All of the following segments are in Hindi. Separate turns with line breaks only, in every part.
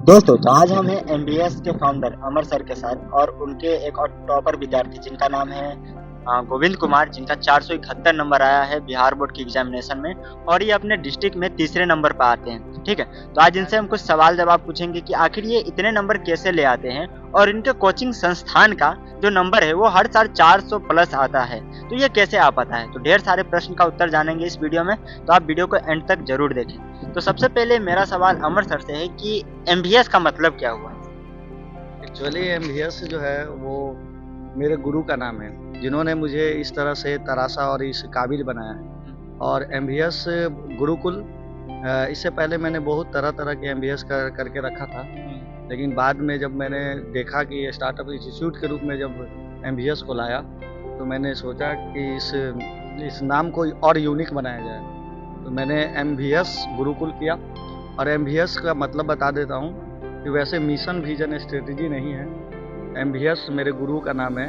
दोस्तों तो आज हम हैं एमबीएस के फाउंडर अमर सर के साथ और उनके एक और टॉपर विद्यार्थी जिनका नाम है गोविंद कुमार, जिनका 471 नंबर आया है बिहार बोर्ड की एग्जामिनेशन में और ये अपने डिस्ट्रिक्ट में तीसरे नंबर पर आते हैं। ठीक है, तो आज इनसे हम कुछ सवाल जवाब पूछेंगे कि आखिर ये इतने नंबर कैसे ले आते हैं और इनके कोचिंग संस्थान का जो नंबर है वो हर साल 400 प्लस आता है, तो ये कैसे आ पाता है। तो ढेर सारे प्रश्न का उत्तर जानेंगे इस वीडियो में, तो आप वीडियो को एंड तक जरूर देखें। तो सबसे पहले मेरा सवाल अमर सर से है कि एमबीएस का मतलब क्या हुआ।
एक्चुअली एमबीएस जो है वो मेरे गुरु का नाम है, जिन्होंने मुझे इस तरह से तराशा और इस काबिल बनाया है। और एमबीएस गुरुकुल, इससे पहले मैंने बहुत तरह तरह के एमबीएस करके रखा था, लेकिन बाद में जब मैंने देखा कि ये स्टार्टअप इंस्टीट्यूट के रूप में जब एमबीएस को लाया, तो मैंने सोचा कि इस नाम को और यूनिक बनाया जाए। तो मैंने एमबीएस गुरुकुल किया। और एमबीएस का मतलब बता देता हूँ कि वैसे मिशन विजन स्ट्रेटजी नहीं है। एमबीएस मेरे गुरु का नाम है।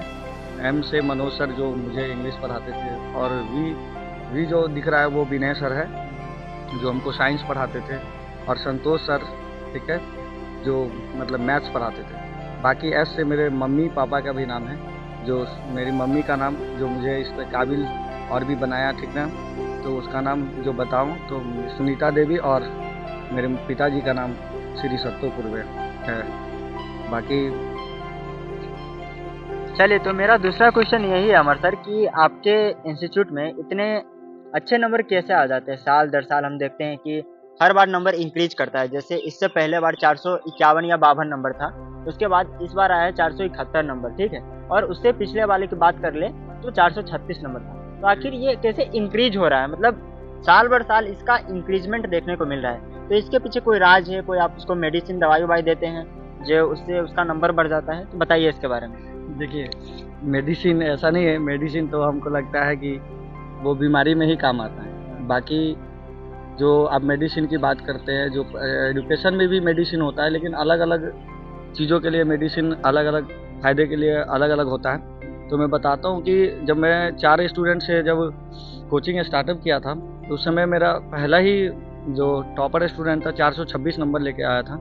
एम से मनोज सर जो मुझे इंग्लिश पढ़ाते थे, और वी जो दिख रहा है वो विनय सर है जो हमको साइंस पढ़ाते थे, और संतोष सर, ठीक है, जो मतलब मैथ्स पढ़ाते थे। बाकी एस से मेरे मम्मी पापा का भी नाम है, जो मेरी मम्मी का नाम जो मुझे इस काबिल और भी बनाया, ठीक ना, तो उसका नाम जो बताऊं तो सुनीता देवी, और मेरे पिताजी का नाम श्री सत्तो पूर्वे है। बाकी
चलिए, तो मेरा दूसरा क्वेश्चन यही है अमर सर कि आपके इंस्टीट्यूट में इतने अच्छे नंबर कैसे आ जाते हैं। साल दर साल हम देखते हैं कि हर बार नंबर इंक्रीज करता है। जैसे इससे पहले बार 451 या 52 नंबर था, उसके बाद इस बार आया है 471 नंबर, ठीक है, और उससे पिछले वाले की बात कर ले तो 436 नंबर था। तो आखिर ये कैसे इंक्रीज हो रहा है, मतलब साल भर साल इसका इंक्रीजमेंट देखने को मिल रहा है। तो इसके पीछे कोई राज है, कोई आप उसको मेडिसिन दवाई ववाई देते हैं जो उससे उसका नंबर बढ़ जाता है, तो बताइए इसके बारे में।
देखिए, मेडिसिन ऐसा नहीं है। मेडिसिन तो हमको लगता है कि वो बीमारी में ही काम आता है। बाकी जो आप मेडिसिन की बात करते हैं, जो एजुकेशन में भी मेडिसिन होता है, लेकिन अलग अलग चीज़ों के लिए मेडिसिन अलग अलग फ़ायदे के लिए अलग अलग होता है। तो मैं बताता हूँ कि जब मैं 4 स्टूडेंट से जब कोचिंग स्टार्टअप किया था, तो उस समय मेरा पहला ही जो टॉपर स्टूडेंट था 426 नंबर लेके आया था।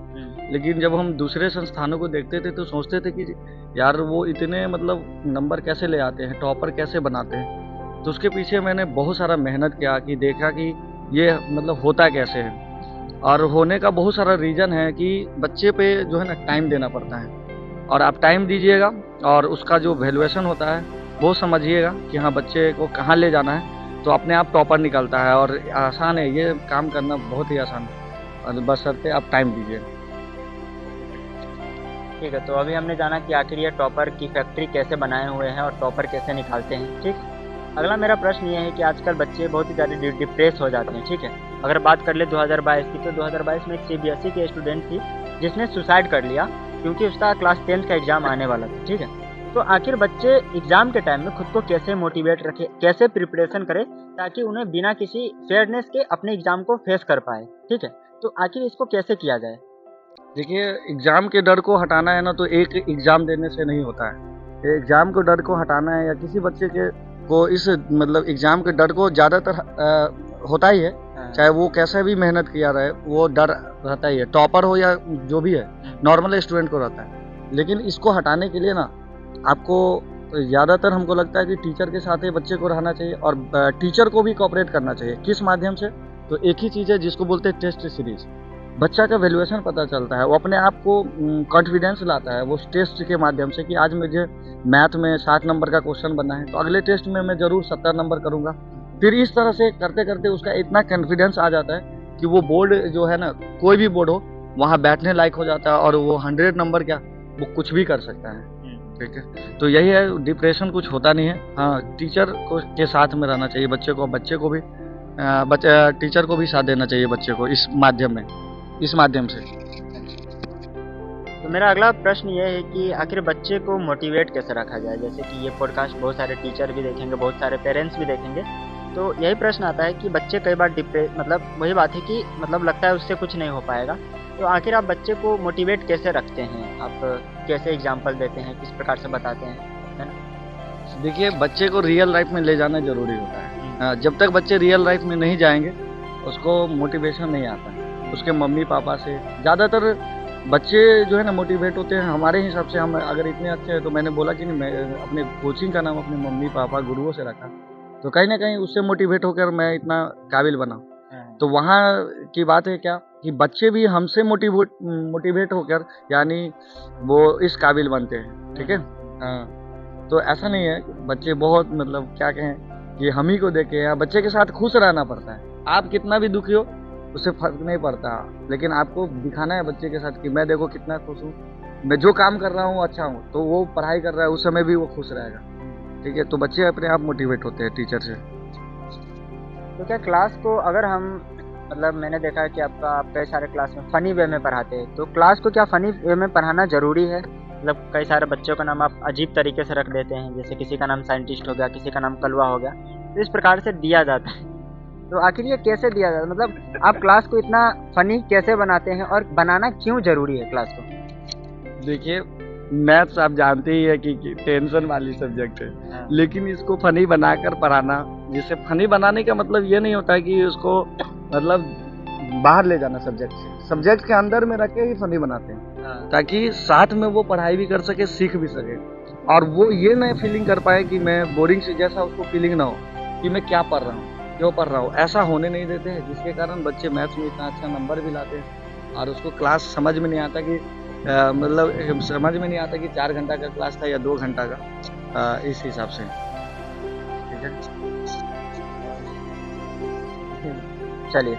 लेकिन जब हम दूसरे संस्थानों को देखते थे तो सोचते थे कि यार वो इतने मतलब नंबर कैसे ले आते हैं, टॉपर कैसे बनाते हैं। तो उसके पीछे मैंने बहुत सारा मेहनत किया कि देखा कि ये मतलब होता कैसे है। और होने का बहुत सारा रीज़न है कि बच्चे पे जो है ना टाइम देना पड़ता है, और आप टाइम दीजिएगा और उसका जो वैल्यूएशन होता है वो समझिएगा कि हाँ बच्चे को कहाँ ले जाना है, तो अपने आप टॉपर निकलता है। और आसान है, ये काम करना बहुत ही आसान है, और बशर्ते आप टाइम दीजिए।
ठीक है, तो अभी हमने जाना कि आखिर ये टॉपर की फैक्ट्री कैसे बनाए हुए हैं और टॉपर कैसे निकालते हैं। ठीक, अगला मेरा प्रश्न ये है कि आजकल बच्चे बहुत ही ज़्यादा डिप्रेस हो जाते हैं। ठीक है, अगर बात कर ले 2022 की, तो 2022 में एक सीबीएसई की स्टूडेंट थी जिसने सुसाइड कर लिया क्योंकि उसका क्लास 10th का एग्ज़ाम आने वाला था। ठीक है, तो आखिर बच्चे एग्ज़ाम के टाइम में खुद को कैसे मोटिवेट रखें, कैसे प्रिपरेशन करें ताकि उन्हें बिना किसी फेयरनेस के अपने एग्ज़ाम को फेस कर पाए। ठीक है, तो आखिर इसको कैसे किया जाए।
देखिए, एग्ज़ाम के डर को हटाना है ना, तो एक एग्ज़ाम देने से नहीं होता है। एग्ज़ाम को डर को हटाना है, या किसी बच्चे के को इस मतलब एग्ज़ाम के डर को ज़्यादातर होता ही है, चाहे वो कैसे भी मेहनत किया रहे, वो डर रहता ही है। टॉपर हो या जो भी है, नॉर्मल स्टूडेंट को रहता है। लेकिन इसको हटाने के लिए ना आपको ज़्यादातर हमको लगता है कि टीचर के साथ ही बच्चे को रहना चाहिए, और टीचर को भी कोऑपरेट करना चाहिए। किस माध्यम से? तो एक ही चीज़ है जिसको बोलते हैं टेस्ट सीरीज़। बच्चा का वैल्यूएशन पता चलता है, वो अपने आप को कॉन्फिडेंस लाता है वो टेस्ट के माध्यम से कि आज मुझे मैथ में 60 नंबर का क्वेश्चन बनना है, तो अगले टेस्ट में मैं ज़रूर 70 नंबर करूँगा। फिर इस तरह से करते करते उसका इतना कॉन्फिडेंस आ जाता है कि वो बोर्ड जो है ना, कोई भी बोर्ड हो, वहाँ बैठने लायक हो जाता है, और वो 100 नंबर क्या, वो कुछ भी कर सकता है। ठीक है, तो यही है, डिप्रेशन कुछ होता नहीं है। हाँ, टीचर को के साथ में रहना चाहिए बच्चे को भी टीचर को भी साथ देना चाहिए बच्चे को इस माध्यम से।
तो मेरा अगला प्रश्न ये है कि आखिर बच्चे को मोटिवेट कैसे रखा जाए। जैसे कि ये पॉडकास्ट बहुत सारे टीचर भी देखेंगे, बहुत सारे पेरेंट्स भी देखेंगे, तो यही प्रश्न आता है कि बच्चे कई बार मतलब वही बात है कि मतलब लगता है उससे कुछ नहीं हो पाएगा। तो आखिर आप बच्चे को मोटिवेट कैसे रखते हैं, आप कैसे एग्जाम्पल देते हैं, किस प्रकार से बताते हैं, है ना।
देखिए, बच्चे को रियल लाइफ में ले जाना ज़रूरी होता है। जब तक बच्चे रियल लाइफ में नहीं जाएंगे, उसको मोटिवेशन नहीं आता है। उसके मम्मी पापा से ज़्यादातर बच्चे जो है ना मोटिवेट होते हैं हमारे हिसाब से। हम अगर इतने अच्छे हैं तो मैंने बोला कि नहीं, मैं अपने कोचिंग का नाम अपने मम्मी पापा गुरुओं से रखा, तो कहीं ना कहीं उससे मोटिवेट होकर मैं इतना काबिल बना। तो वहाँ की बात है क्या कि बच्चे भी हमसे मोटिवेट मोटिवेट होकर यानी वो इस काबिल बनते हैं, ठीक है। हाँ, तो ऐसा नहीं है, बच्चे बहुत मतलब क्या कहें कि हम ही को देखे या बच्चे के साथ खुश रहना पड़ता है। आप कितना भी दुखी हो उससे फर्क नहीं पड़ता, लेकिन आपको दिखाना है बच्चे के साथ कि मैं देखो कितना खुश हूँ, मैं जो काम कर रहा हूँ अच्छा हूँ, तो वो पढ़ाई कर रहा है उस समय भी वो खुश रहेगा, ठीक है। तो बच्चे अपने आप मोटिवेट होते हैं टीचर से।
तो क्या क्लास को अगर हम मतलब मैंने देखा है कि आप कई सारे क्लास में फ़नी वे में पढ़ाते हैं, तो क्लास को क्या फ़नी वे में पढ़ाना ज़रूरी है? मतलब कई सारे बच्चों का नाम आप अजीब तरीके से रख देते हैं, जैसे किसी का नाम साइंटिस्ट हो गया, किसी का नाम कलवा हो गया, तो इस प्रकार से दिया जाता है। तो आखिर ये कैसे दिया जाता है? मतलब आप क्लास को इतना फ़नी कैसे बनाते हैं और बनाना क्यों ज़रूरी है क्लास को?
देखिए, मैथ्स आप जानते ही है कि टेंशन वाली सब्जेक्ट है,
हाँ।
लेकिन इसको फनी बनाकर पढ़ाना, जिससे फनी बनाने का मतलब ये नहीं होता है कि उसको मतलब बाहर ले जाना सब्जेक्ट के अंदर में रख के ही फनी बनाते हैं,
हाँ।
ताकि साथ में वो पढ़ाई भी कर सके, सीख भी सके, और वो ये नहीं फीलिंग कर पाए कि मैं बोरिंग से, जैसा उसको फीलिंग ना हो कि मैं क्या पढ़ रहा हूँ, क्यों पढ़ रहा हूँ, ऐसा होने नहीं देते हैं, जिसके कारण बच्चे मैथ्स में इतना अच्छा नंबर भी लाते हैं और उसको क्लास समझ में नहीं आता कि मतलब समझ में नहीं आता कि 4 घंटा का क्लास था या 2 घंटा का, इस हिसाब से, ठीक है।
चलिए,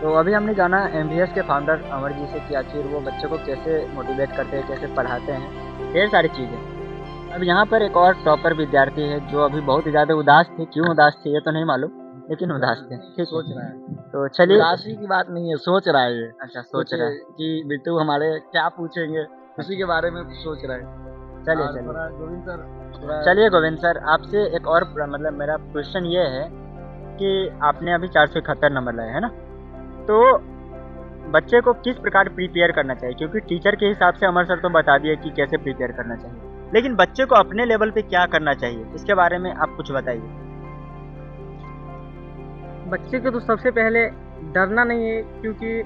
तो अभी हमने जाना एमबीएस के फाउंडर अमर जी से कि आखिर वो बच्चों को कैसे मोटिवेट करते हैं, कैसे पढ़ाते हैं, ढेर सारी चीज़ें। अब यहाँ पर एक और टॉपर विद्यार्थी है जो अभी बहुत ही ज़्यादा उदास थे, क्यों उदास थे ये तो नहीं मालूम, लेकिन उदास थे, ठीक
सोच
है।
रहा है,
तो चलिए
उदासी की बात नहीं है, सोच रहा है ये,
अच्छा सोच
कुछ
रहा है।
कि बिट्टू हमारे क्या पूछेंगे, उसी के
अच्छा,
बारे में सोच रहा है।
चलिए,
और
चलिए।
थोड़ा गोविंद सर, थोड़ा
चलिए गोविंद सर, आपसे एक और मतलब मेरा क्वेश्चन ये है कि आपने अभी 471 नंबर लाए, है ना? तो बच्चे को किस प्रकार प्रिपेयर करना चाहिए? क्योंकि टीचर के हिसाब से अमर सर तो बता दिए कि कैसे प्रिपेयर करना चाहिए। लेकिन बच्चे को अपने लेवल पे क्या करना चाहिए? इसके बारे में आप कुछ बताइए।
बच्चे को तो सबसे पहले डरना नहीं है, क्योंकि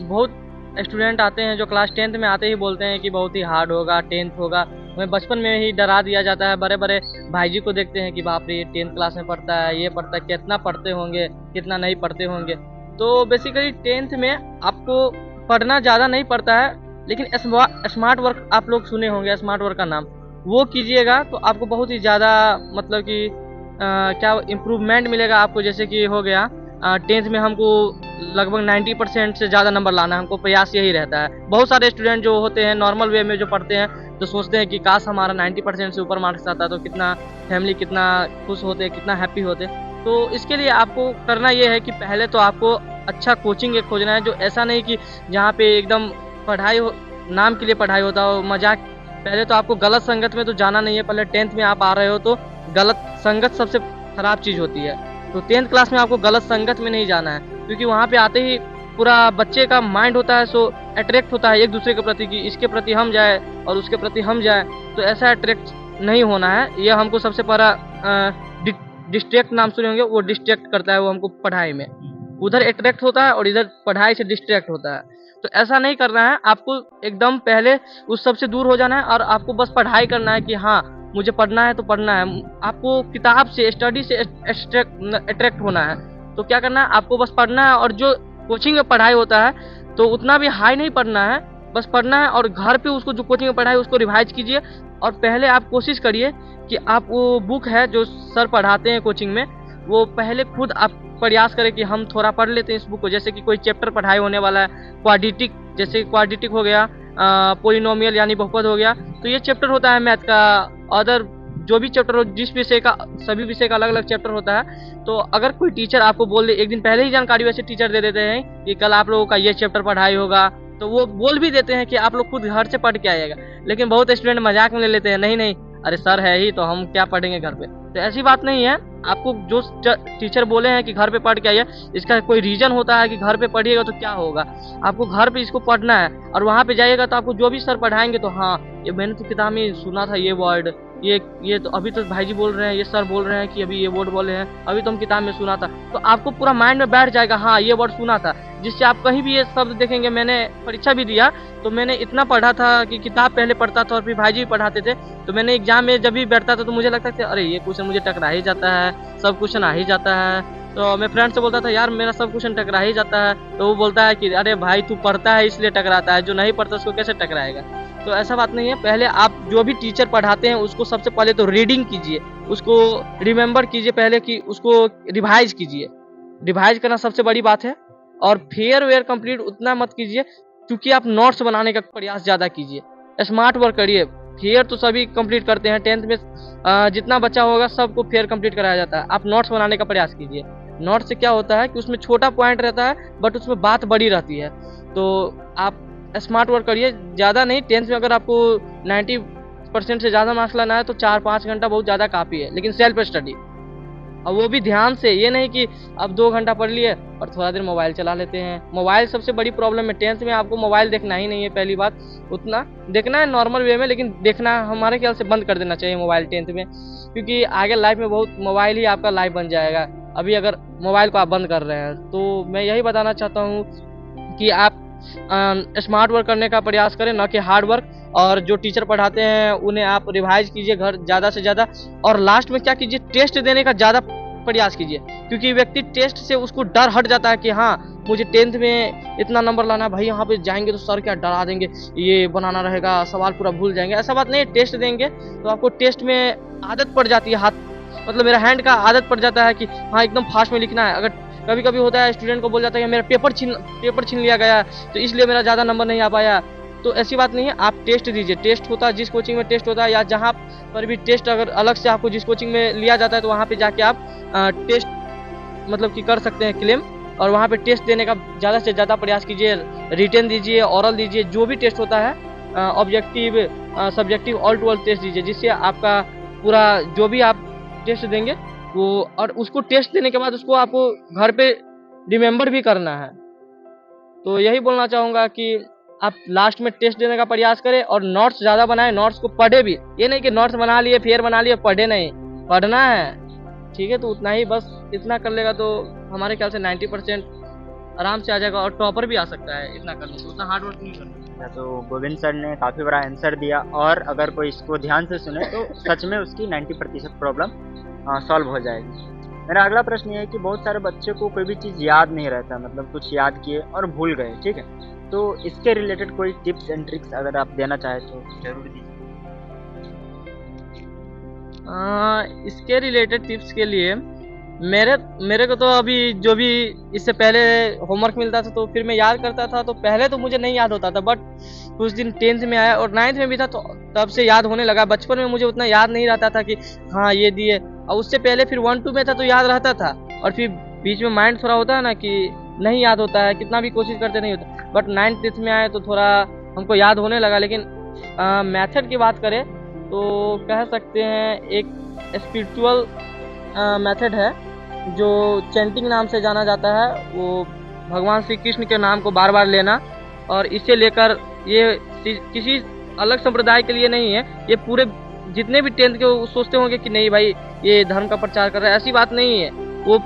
बहुत स्टूडेंट आते हैं जो क्लास 10th में आते ही बोलते हैं कि बहुत ही हार्ड होगा, 10th होगा। हमें बचपन में ही डरा दिया जाता है, बड़े-बड़े भाई जी को देखते हैं कि बाप रे! ये 10th क्लास में पढ़ता है, ये पढ़ता है, कितना पढ़ते होंगे, कितना नहीं पढ़ते होंगे। तो बेसिकली 10th में आपको पढ़ना ज़्यादा नहीं पड़ता है, लेकिन स्मार्ट वर्क आप लोग सुने होंगे, स्मार्ट वर्क का नाम। वो कीजिएगा तो आपको बहुत ही ज़्यादा मतलब कि क्या इम्प्रूवमेंट मिलेगा आपको। जैसे कि हो गया 10th में हमको लगभग 90% से ज़्यादा नंबर लाना है, हमको प्रयास यही रहता है। बहुत सारे स्टूडेंट जो होते हैं नॉर्मल वे में जो पढ़ते हैं, तो सोचते हैं कि काश हमारा 90% से ऊपर मार्क्स आता तो कितना फैमिली कितना खुश होते, कितना हैप्पी होते। तो इसके लिए आपको करना ये है कि पहले तो आपको अच्छा कोचिंग एक खोजना है, जो ऐसा नहीं कि जहाँ पे एकदम पढ़ाई हो, नाम के लिए पढ़ाई होता हो, मज़ाक। पहले तो आपको गलत संगत में तो जाना नहीं है, पहले 10th में आप आ रहे हो तो गलत संगत सबसे खराब चीज़ होती है। तो 10th क्लास में आपको गलत संगत में नहीं जाना है, क्योंकि वहाँ पे आते ही पूरा बच्चे का माइंड होता है सो अट्रैक्ट होता है एक दूसरे के प्रति कि इसके प्रति हम जाए और उसके प्रति हम जाए। तो ऐसा अट्रैक्ट नहीं होना है। ये हमको सबसे पहला डिस्ट्रैक्ट नाम सुने होंगे, वो डिस्ट्रैक्ट करता है वो हमको पढ़ाई में। उधर अट्रैक्ट होता है और इधर पढ़ाई से डिस्ट्रैक्ट होता है। तो ऐसा नहीं करना है, आपको एकदम पहले उस सब से दूर हो जाना है और आपको बस पढ़ाई करना है कि हाँ, मुझे पढ़ना है तो पढ़ना है। आपको किताब से, स्टडी से अट्रैक्ट होना है। तो क्या करना है, आपको बस पढ़ना है, और जो कोचिंग में पढ़ाई होता है तो उतना भी हाई नहीं पढ़ना है, बस पढ़ना है और घर पे उसको जो कोचिंग में पढ़ाई उसको रिवाइज कीजिए। और पहले आप कोशिश करिए कि आप वो बुक है जो सर पढ़ाते हैं कोचिंग में, वो पहले खुद आप प्रयास करें कि हम थोड़ा पढ़ लेते हैं इस बुक को। जैसे कि कोई चैप्टर पढ़ाई होने वाला है, क्वाड्रेटिक, जैसे क्वाड्रेटिक हो गया, पोलिनोमियल यानी बहुपद हो गया, तो ये चैप्टर होता है मैथ का। अदर जो भी चैप्टर हो, जिस विषय का, सभी विषय का अलग अलग चैप्टर होता है। तो अगर कोई टीचर आपको बोल दे, एक दिन पहले ही जानकारी वैसे टीचर दे देते हैं कि कल आप लोगों का ये चैप्टर पढ़ाई होगा, तो वो बोल भी देते हैं कि आप लोग खुद घर से पढ़ के आइएगा। लेकिन बहुत स्टूडेंट मजाक में ले लेते हैं, नहीं नहीं, अरे सर है ही तो हम क्या पढ़ेंगे घर पे। तो ऐसी बात नहीं है। आपको जो टीचर बोले हैं कि घर पे पढ़ के आइए, इसका कोई रीजन होता है कि घर पे पढ़िएगा तो क्या होगा। आपको घर पे इसको पढ़ना है और वहाँ पे जाइएगा तो आपको जो भी सर पढ़ाएंगे तो हाँ, ये मैंने तो किताब में सुना था ये वर्ड, ये तो अभी तो भाई जी बोल रहे हैं, ये सर बोल रहे हैं कि अभी ये वर्ड बोले हैं, अभी तो हम किताब में सुना था। तो आपको पूरा माइंड में बैठ जाएगा, हाँ ये वर्ड सुना था, जिससे आप कहीं भी ये शब्द देखेंगे। मैंने परीक्षा भी दिया तो मैंने इतना पढ़ा था कि किताब पहले पढ़ता था और फिर भाई जी भी पढ़ाते थे। तो मैंने एग्जाम में जब भी बैठता था तो मुझे लगता था अरे ये क्वेश्चन मुझे टकरा ही जाता है, सब क्वेश्चन आ ही जाता है। तो मैं फ्रेंड से बोलता था यार मेरा सब क्वेश्चन टकरा ही जाता है। तो वो बोलता है कि अरे भाई तू पढ़ता है इसलिए टकराता है, जो नहीं पढ़ता उसको कैसे टकराएगा। तो ऐसा बात नहीं है, पहले आप जो भी टीचर पढ़ाते हैं उसको सबसे पहले तो रीडिंग कीजिए, उसको रिमेम्बर कीजिए, पहले कि उसको रिवाइज कीजिए। रिवाइज करना सबसे बड़ी बात है। और फेयर वेयर कंप्लीट उतना मत कीजिए, क्योंकि आप नोट्स बनाने का प्रयास ज़्यादा कीजिए, स्मार्ट वर्क करिए। फेयर तो सभी कंप्लीट करते हैं, 10th में जितना बच्चा होगा सबको फेयर कंप्लीट कराया जाता है। आप नोट्स बनाने का प्रयास कीजिए। नोट्स से क्या होता है कि उसमें छोटा पॉइंट रहता है बट उसमें बात बड़ी रहती है। तो आप स्मार्ट वर्क करिए, ज़्यादा नहीं। 10th में अगर आपको 90% से ज़्यादा मार्क्स लाना है तो 4-5 घंटा बहुत ज़्यादा काफ़ी है, लेकिन सेल्फ स्टडी, और वो भी ध्यान से। ये नहीं कि अब 2 घंटा पढ़ लिए और थोड़ा देर मोबाइल चला लेते हैं। मोबाइल सबसे बड़ी प्रॉब्लम है। 10th में आपको मोबाइल देखना ही नहीं है, पहली बात। उतना देखना है नॉर्मल वे में, लेकिन देखना हमारे ख्याल से बंद कर देना चाहिए मोबाइल 10th में, क्योंकि आगे लाइफ में बहुत मोबाइल ही आपका लाइफ बन जाएगा। अभी अगर मोबाइल को आप बंद कर रहे हैं तो मैं यही बताना चाहता हूँ कि आप स्मार्ट वर्क करने का प्रयास करें, ना कि हार्ड वर्क। और जो टीचर पढ़ाते हैं उन्हें आप रिवाइज कीजिए घर ज़्यादा से ज़्यादा। और लास्ट में क्या कीजिए, टेस्ट देने का ज़्यादा प्रयास कीजिए, क्योंकि व्यक्ति टेस्ट से उसको डर हट जाता है कि हाँ मुझे 10th में इतना नंबर लाना है, भाई यहाँ पे जाएंगे तो सर क्या डरा देंगे, ये बनाना रहेगा, सवाल पूरा भूल जाएंगे। ऐसा बात नहीं, टेस्ट देंगे तो आपको टेस्ट में आदत पड़ जाती है, हाथ मतलब मेरा हैंड का आदत पड़ जाता है कि हाँ एकदम फास्ट में लिखना है। अगर कभी कभी होता है स्टूडेंट को बोल जाता है कि मेरा पेपर छीन लिया गया तो इसलिए मेरा ज़्यादा नंबर नहीं आ पाया। तो ऐसी बात नहीं है, आप टेस्ट दीजिए। टेस्ट होता है जिस कोचिंग में टेस्ट होता है, या जहाँ पर भी टेस्ट अगर अलग से आपको जिस कोचिंग में लिया जाता है तो वहाँ पे जाके आप टेस्ट मतलब कि कर सकते हैं क्लेम, और वहाँ पे टेस्ट देने का ज़्यादा से ज़्यादा प्रयास कीजिए। रिटन दीजिए, ओरल दीजिए, जो भी टेस्ट होता है, objective subjective all to all test दीजिए, जिससे आपका पूरा जो भी आप टेस्ट देंगे वो, और उसको टेस्ट देने के बाद उसको आपको घर पे रिमेम्बर भी करना है। तो यही बोलना चाहूँगा कि आप लास्ट में टेस्ट देने का प्रयास करें और नोट्स ज़्यादा बनाएं, नोट्स को पढ़े भी। ये नहीं कि नोट्स बना लिए फेयर बना लिए, पढ़े नहीं, पढ़ना है, ठीक है। तो उतना ही, बस इतना कर लेगा तो हमारे ख्याल से 90% आराम से आ जाएगा, और टॉपर भी आ सकता है इतना करने से, उतना हार्ड वर्क नहीं करना।
तो गोविंद सर ने काफ़ी बड़ा आंसर दिया, और अगर कोई इसको ध्यान से सुने तो सच में उसकी 90% प्रॉब्लम सॉल्व हो जाएगी। मेरा अगला प्रश्न ये है कि बहुत सारे बच्चे को कोई भी चीज़ याद नहीं रहता, मतलब कुछ याद किए और भूल गए, ठीक है। तो इसके रिलेटेड कोई टिप्स एंड ट्रिक्स अगर आप देना चाहें तो जरूर दीजिए।
इसके रिलेटेड टिप्स के लिए मेरे को तो अभी जो भी इससे पहले होमवर्क मिलता था तो फिर मैं याद करता था, तो पहले तो मुझे नहीं याद होता था, बट कुछ दिन 10th में आया और 9th में भी था तो तब से याद होने लगा। बचपन में मुझे उतना याद नहीं रहता था कि हाँ ये दिए, और उससे पहले फिर 1-2 में था तो याद रहता था, और फिर बीच में माइंड थोड़ा होता है ना कि नहीं याद होता है, कितना भी कोशिश करते नहीं होता। बट 9th में आए तो थोड़ा हमको याद होने लगा। लेकिन मेथड की बात करें तो कह सकते हैं एक स्पिरिचुअल मेथड है जो चैंटिंग नाम से जाना जाता है। वो भगवान श्री कृष्ण के नाम को बार बार लेना, और इसे लेकर ये किसी अलग संप्रदाय के लिए नहीं है, ये पूरे जितने भी 10th के वो सोचते होंगे कि नहीं भाई ये धर्म का प्रचार कर रहा है, ऐसी बात नहीं है। वो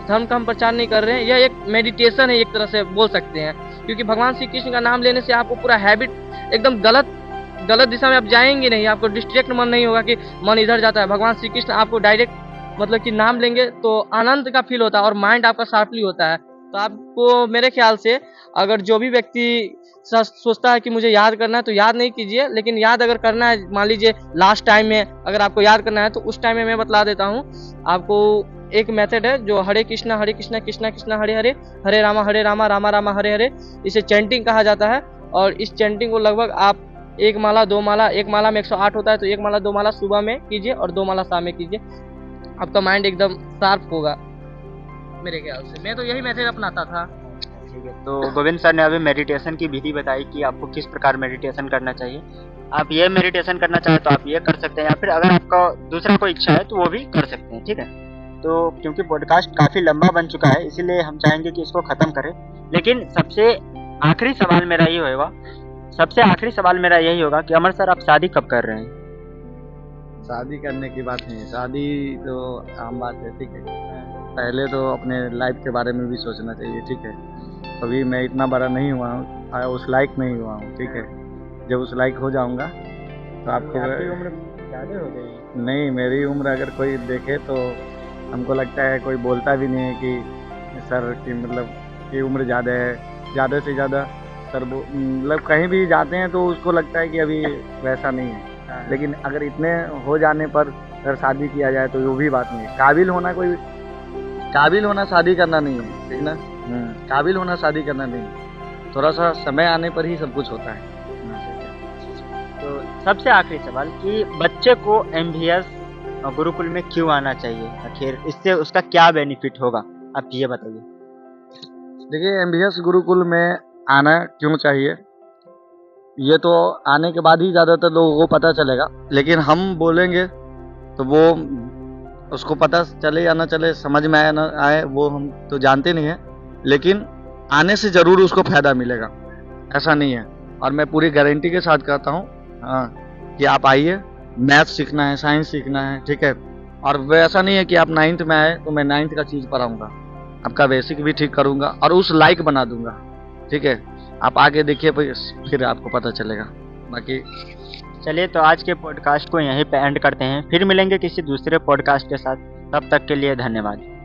धर्म का हम प्रचार नहीं कर रहे हैं, यह एक मेडिटेशन है, एक तरह से बोल सकते हैं। क्योंकि भगवान श्री कृष्ण का नाम लेने से आपको पूरा हैबिट एकदम गलत दिशा में आप जाएंगे नहीं, आपको डिस्ट्रैक्ट मन नहीं होगा कि मन इधर जाता है। भगवान श्री कृष्ण आपको डायरेक्ट मतलब कि नाम लेंगे तो आनंद का फील होता है और माइंड आपका शार्पली होता है। तो आपको मेरे ख्याल से अगर जो भी व्यक्ति सोचता है कि मुझे याद करना है तो याद नहीं कीजिए, लेकिन याद अगर करना है, मान लीजिए लास्ट टाइम में अगर आपको याद करना है तो उस टाइम में मैं बतला देता हूँ आपको। एक मेथड है जो हरे कृष्णा कृष्णा कृष्णा हरे हरे, हरे रामा रामा रामा हरे हरे, इसे चैंटिंग कहा जाता है। और इस चैंटिंग को लगभग आप 1 माला 2 माला, 1 माला में 108 होता है तो 1 माला 2 माला सुबह में कीजिए और 2 माला शाम में कीजिए, आपका माइंड एकदम शार्प होगा मेरे ख्याल से। मैं तो यही मेथड अपनाता था।
ठीक है, तो गोविंद सर ने अभी मेडिटेशन की विधि बताई कि आपको किस प्रकार मेडिटेशन करना चाहिए। आप ये मेडिटेशन करना चाहें तो आप ये कर सकते हैं, या फिर अगर आपका दूसरा कोई इच्छा है तो वो भी कर सकते हैं, ठीक है। तो क्योंकि पॉडकास्ट काफ़ी लंबा बन चुका है इसीलिए हम चाहेंगे कि इसको ख़त्म करें। लेकिन सबसे आखिरी सवाल मेरा यही होगा कि अमर सर आप शादी कब कर रहे हैं?
शादी करने की बात नहीं है, शादी तो आम बात है, ठीक है। पहले तो अपने लाइफ के बारे में भी सोचना चाहिए, ठीक है। अभी मैं इतना बड़ा नहीं हुआ हूँ, उस लायक नहीं हुआ हूँ, ठीक है। जब उस लायक हो जाऊँगा तो आपको
आपकी उम्र ज़्यादा हो गई।
नहीं, मेरी उम्र अगर कोई देखे तो हमको लगता है कोई बोलता भी नहीं है कि सर की मतलब कि उम्र ज़्यादा है। ज़्यादा से ज़्यादा सर वो मतलब कहीं भी जाते हैं तो उसको लगता है कि अभी वैसा नहीं है। लेकिन अगर इतने हो जाने पर अगर शादी किया जाए तो वो भी बात नहीं है। काबिल होना शादी करना नहीं है, ठीक ना। काबिल होना शादी करना नहीं है, थोड़ा सा समय आने पर ही सब कुछ होता है।
तो सबसे आखिरी सवाल कि बच्चे को एमवीएस गुरुकुल में क्यों आना चाहिए? आखिर इससे उसका क्या बेनिफिट होगा? आप ये बताइए।
देखिए, एमबीएस गुरुकुल में आना क्यों चाहिए, ये तो आने के बाद ही ज़्यादातर लोगों को पता चलेगा। लेकिन हम बोलेंगे तो वो उसको पता चले या ना चले, समझ में आए ना आए, वो हम तो जानते नहीं हैं। लेकिन आने से ज़रूर उसको फ़ायदा मिलेगा, ऐसा नहीं है। और मैं पूरी गारंटी के साथ कहता हूँ, हाँ, कि आप आइए, मैथ सीखना है, साइंस सीखना है, ठीक है। और वैसा नहीं है कि आप 9th में आए तो मैं 9th का चीज़ पढ़ाऊँगा, आपका बेसिक भी ठीक करूँगा और उस लायक बना दूँगा, ठीक है। आप आके देखिए, फिर आपको पता चलेगा। बाकी
चलिए, तो आज के पॉडकास्ट को यहीं पे एंड करते हैं। फिर मिलेंगे किसी दूसरे पॉडकास्ट के साथ। तब तक के लिए धन्यवाद।